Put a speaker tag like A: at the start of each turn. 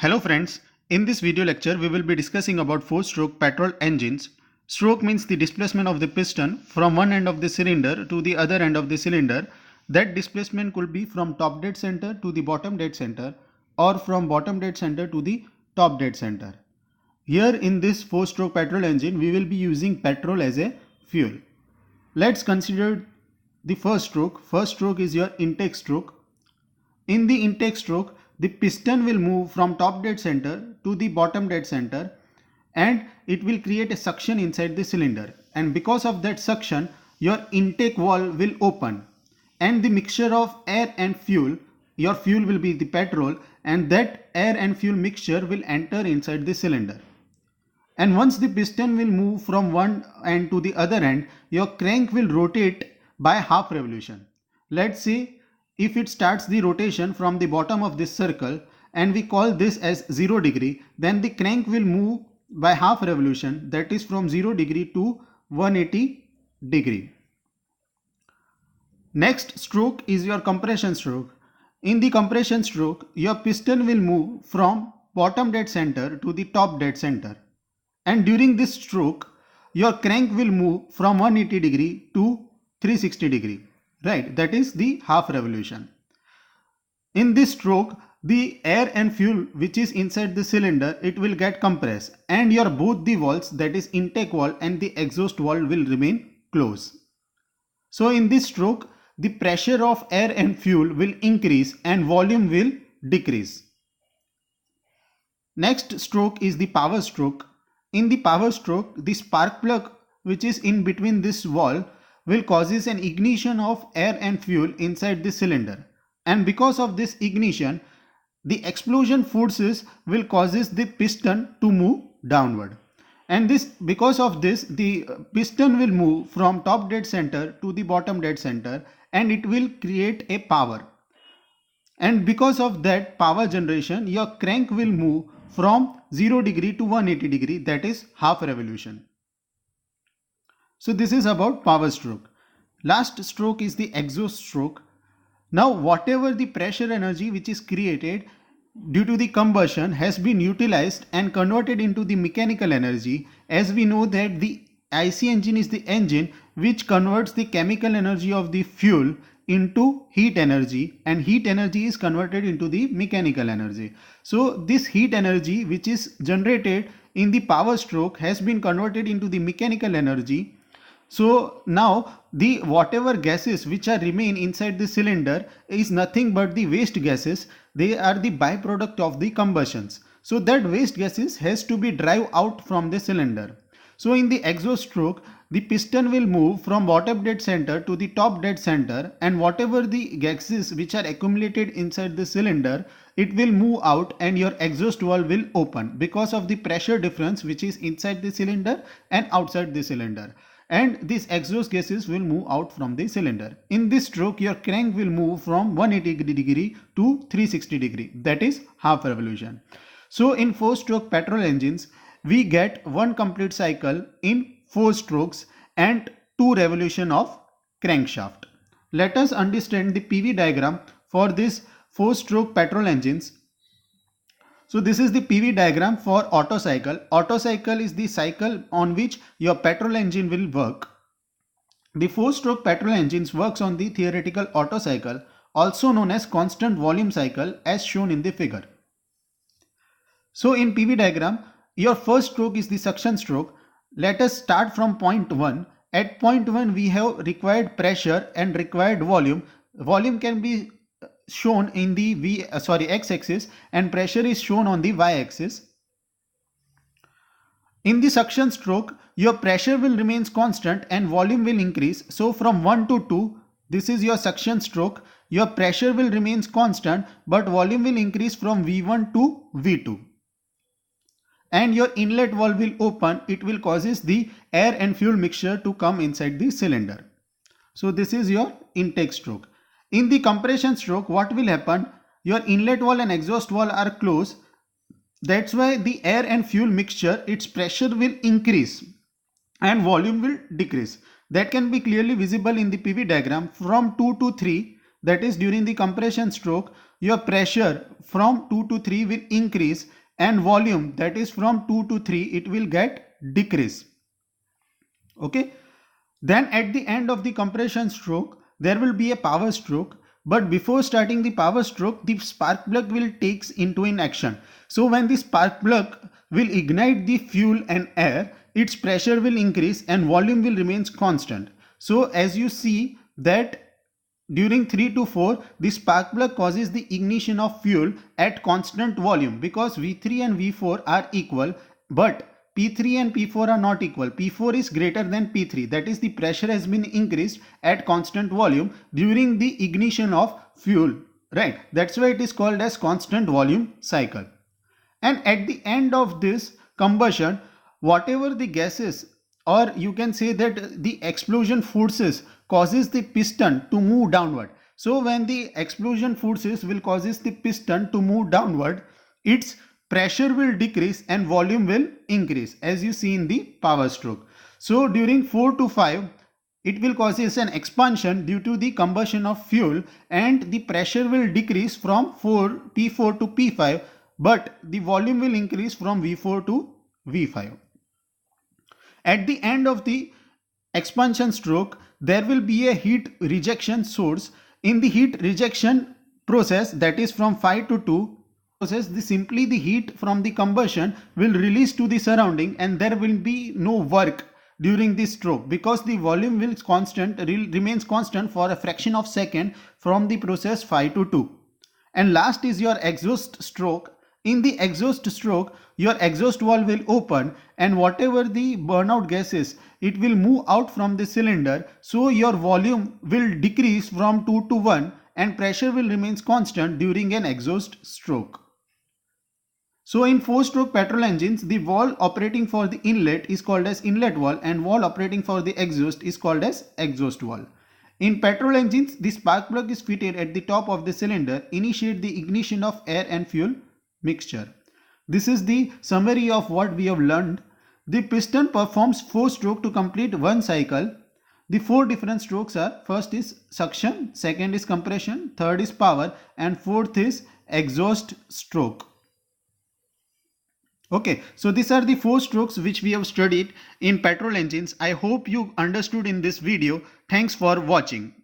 A: Hello friends, in this video lecture we will be discussing about 4-stroke petrol engines. Stroke means the displacement of the piston from one end of the cylinder to the other end of the cylinder. That displacement could be from top dead center to the bottom dead center or from bottom dead center to the top dead center. Here in this 4-stroke petrol engine we will be using petrol as a fuel. Let's consider the first stroke. First stroke is your intake stroke. In the intake stroke, the piston will move from top dead center to the bottom dead center and it will create a suction inside the cylinder, and because of that suction your intake valve will open and the mixture of air and fuel, your fuel will be the petrol, and that air and fuel mixture will enter inside the cylinder. And once the piston will move from one end to the other end, your crank will rotate by half revolution. Let's say if it starts the rotation from the bottom of this circle and we call this as 0 degree, then the crank will move by half revolution, that is from 0 degree to 180 degree. Next stroke is your compression stroke. In the compression stroke, your piston will move from bottom dead center to the top dead center. And during this stroke, your crank will move from 180 degree to 360 degree. Right, that is the half revolution. In this stroke, the air and fuel which is inside the cylinder, it will get compressed and your both the valves, that is intake valve and the exhaust valve, will remain closed. So in this stroke, the pressure of air and fuel will increase and volume will decrease. Next stroke is the power stroke. In the power stroke, the spark plug which is in between this valve will causes an ignition of air and fuel inside the cylinder, and because of this ignition the explosion forces will causes the piston to move downward, and because of this the piston will move from top dead center to the bottom dead center and it will create a power, and because of that power generation your crank will move from 0 degree to 180 degree, that is half revolution. So this is about power stroke. Last stroke is the exhaust stroke. Now whatever the pressure energy which is created due to the combustion has been utilized and converted into the mechanical energy, as we know that the IC engine is the engine which converts the chemical energy of the fuel into heat energy, and heat energy is converted into the mechanical energy. So this heat energy which is generated in the power stroke has been converted into the mechanical energy. So now the whatever gases which are remain inside the cylinder is nothing but the waste gases. They are the byproduct of the combustions. So that waste gases has to be drive out from the cylinder. So in the exhaust stroke, the piston will move from bottom dead center to the top dead center, and whatever the gases which are accumulated inside the cylinder, it will move out and your exhaust valve will open because of the pressure difference which is inside the cylinder and outside the cylinder, and these exhaust gases will move out from the cylinder. In this stroke your crank will move from 180 degree to 360 degree, that is half revolution. So in 4-stroke petrol engines we get one complete cycle in 4 strokes and 2 revolution of crankshaft. Let us understand the PV diagram for this 4-stroke petrol engines. So this is the PV diagram for Otto cycle. Otto cycle is the cycle on which your petrol engine will work. The 4-stroke petrol engines works on the theoretical Otto cycle, also known as constant volume cycle, as shown in the figure. So in PV diagram, your first stroke is the suction stroke. Let us start from point 1. At point 1 we have required pressure and required volume. Volume can be shown in the x-axis and pressure is shown on the y-axis. In the suction stroke, your pressure will remains constant and volume will increase. So from 1 to 2, this is your suction stroke. Your pressure will remains constant but volume will increase from V1 to V2. And your inlet valve will open. It will causes the air and fuel mixture to come inside the cylinder. So this is your intake stroke. In the compression stroke, what will happen? Your inlet valve and exhaust valve are closed. That's why the air and fuel mixture, its pressure will increase and volume will decrease. That can be clearly visible in the PV diagram. From 2 to 3, that is during the compression stroke, your pressure from 2 to 3 will increase and volume, that is from 2 to 3, it will get decrease. Okay. Then at the end of the compression stroke, there will be a power stroke. But before starting the power stroke, the spark plug will takes into in action. So when the spark plug will ignite the fuel and air, its pressure will increase and volume will remain constant. So as you see that during 3 to 4, the spark plug causes the ignition of fuel at constant volume because V3 and V4 are equal, but P3 and P4 are not equal. P4 is greater than P3, that is the pressure has been increased at constant volume during the ignition of fuel, right? That's why it is called as constant volume cycle. And at the end of this combustion, whatever the gases, or you can say that the explosion forces causes the piston to move downward. So when the explosion forces will causes the piston to move downward, its pressure will decrease and volume will increase, as you see in the power stroke. So during 4 to 5, it will causes an expansion due to the combustion of fuel and the pressure will decrease from P4 to P5, but the volume will increase from V4 to V5. At the end of the expansion stroke, there will be a heat rejection source. In the heat rejection process, that is from 5 to 2 process, simply the heat from the combustion will release to the surrounding and there will be no work during this stroke because the volume will remains constant for a fraction of second from the process 5 to 2. And last is your exhaust stroke. In the exhaust stroke, your exhaust valve will open and whatever the burnout gases, it will move out from the cylinder. So your volume will decrease from 2 to 1 and pressure will remain constant during an exhaust stroke. So in 4-stroke petrol engines, the valve operating for the inlet is called as inlet valve and valve operating for the exhaust is called as exhaust valve. In petrol engines, the spark plug is fitted at the top of the cylinder, initiate the ignition of air and fuel mixture. This is the summary of what we have learned. The piston performs 4-stroke to complete one cycle. The 4 different strokes are: first is suction, second is compression, third is power, and fourth is exhaust stroke. Okay, so these are the 4 strokes which we have studied in petrol engines. I hope you understood in this video. Thanks for watching.